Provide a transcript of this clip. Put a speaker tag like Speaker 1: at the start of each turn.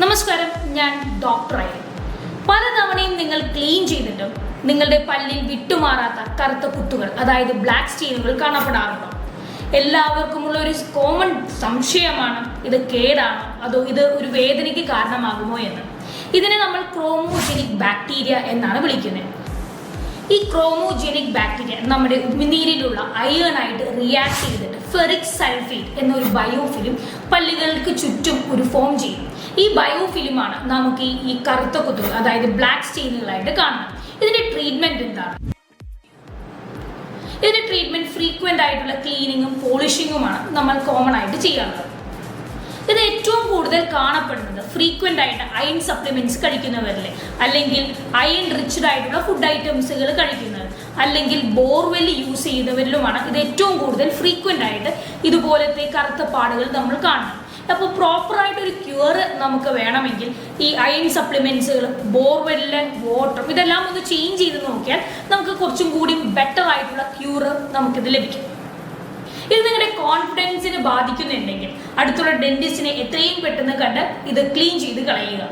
Speaker 1: നമസ്കാരം, ഞാൻ ഡോക്ടറായി. പലതവണയും നിങ്ങൾ ക്ലീൻ ചെയ്തിട്ടും നിങ്ങളുടെ പല്ലിൽ വിട്ടുമാറാത്ത കറുത്ത കുത്തുകൾ, അതായത് ബ്ലാക്ക് സ്റ്റെയിനുകൾ കാണപ്പെടാറുണ്ടോ? എല്ലാവർക്കുമുള്ള ഒരു കോമൺ സംശയമാണ്, ഇത് കേടാണോ അതോ ഇത് ഒരു വേദനയ്ക്ക് കാരണമാകുമോ എന്ന്. ഇതിനെ നമ്മൾ ക്രോമോജെനിക് ബാക്ടീരിയ എന്നാണ് വിളിക്കുന്നത്. ഈ ക്രോമോജെനിക് ബാക്ടീരിയ നമ്മുടെ ഉമിനീരിലുള്ള അയേണായിട്ട് റിയാക്ട് ചെയ്തിട്ട് ഫെറിക് സൾഫേറ്റ് എന്നൊരു ബയോഫിലിം പല്ലുകൾക്ക് ചുറ്റും ഒരു ഫോം ചെയ്യും. ഈ ബയോഫിലിമാണ് നമുക്ക് ഈ കറുത്ത കുത്തുകൾ, അതായത് ബ്ലാക്ക് സ്റ്റെയിനുകളായിട്ട് കാണുന്നത്. ഇതിന്റെ ട്രീറ്റ്മെന്റ് എന്താണ്? ഇതിന്റെ ട്രീറ്റ്മെന്റ് ഫ്രീക്വന്റ് ആയിട്ടുള്ള ക്ലീനിങ്ങും പോളിഷിങ്ങുമാണ് നമ്മൾ കോമൺ ആയിട്ട് ചെയ്യാറുള്ളത്. ഇത് ഏറ്റവും കൂടുതൽ കാണപ്പെടുന്നത് ഫ്രീക്വന്റ് ആയിട്ട് അയൺ സപ്ലിമെന്റ്സ് കഴിക്കുന്നവരിലെ, അല്ലെങ്കിൽ അയൺ റിച്ച്ഡ് ആയിട്ടുള്ള ഫുഡ് ഐറ്റംസുകൾ കഴിക്കുന്നവർ, അല്ലെങ്കിൽ ബോർവെൽ യൂസ് ചെയ്യുന്നവരിലുമാണ് ഇത് ഏറ്റവും കൂടുതൽ ഫ്രീക്വന്റ് ആയിട്ട് ഇതുപോലത്തെ കറുത്ത പാടുകൾ നമ്മൾ കാണുന്നത്. അപ്പോൾ പ്രോപ്പറായിട്ടൊരു ക്യൂർ നമുക്ക് വേണമെങ്കിൽ ഈ അയൺ സപ്ലിമെന്റ്സുകൾ, ബോർവെല്ലിലെ വാട്ടറും ഇതെല്ലാം ഒന്ന് ചേഞ്ച് ചെയ്ത് നോക്കിയാൽ നമുക്ക് കുറച്ചും കൂടി ബെറ്റർ ആയിട്ടുള്ള ക്യൂർ നമുക്കിത് ലഭിക്കും. ഇത് നിങ്ങളുടെ കോൺഫിഡൻസിനെ ബാധിക്കുന്നുണ്ടെങ്കിൽ അടുത്തുള്ള ഡെന്റിസ്റ്റിനെ എത്രയും പെട്ടെന്ന് കണ്ട് ഇത് ക്ലീൻ ചെയ്ത് കളയുക.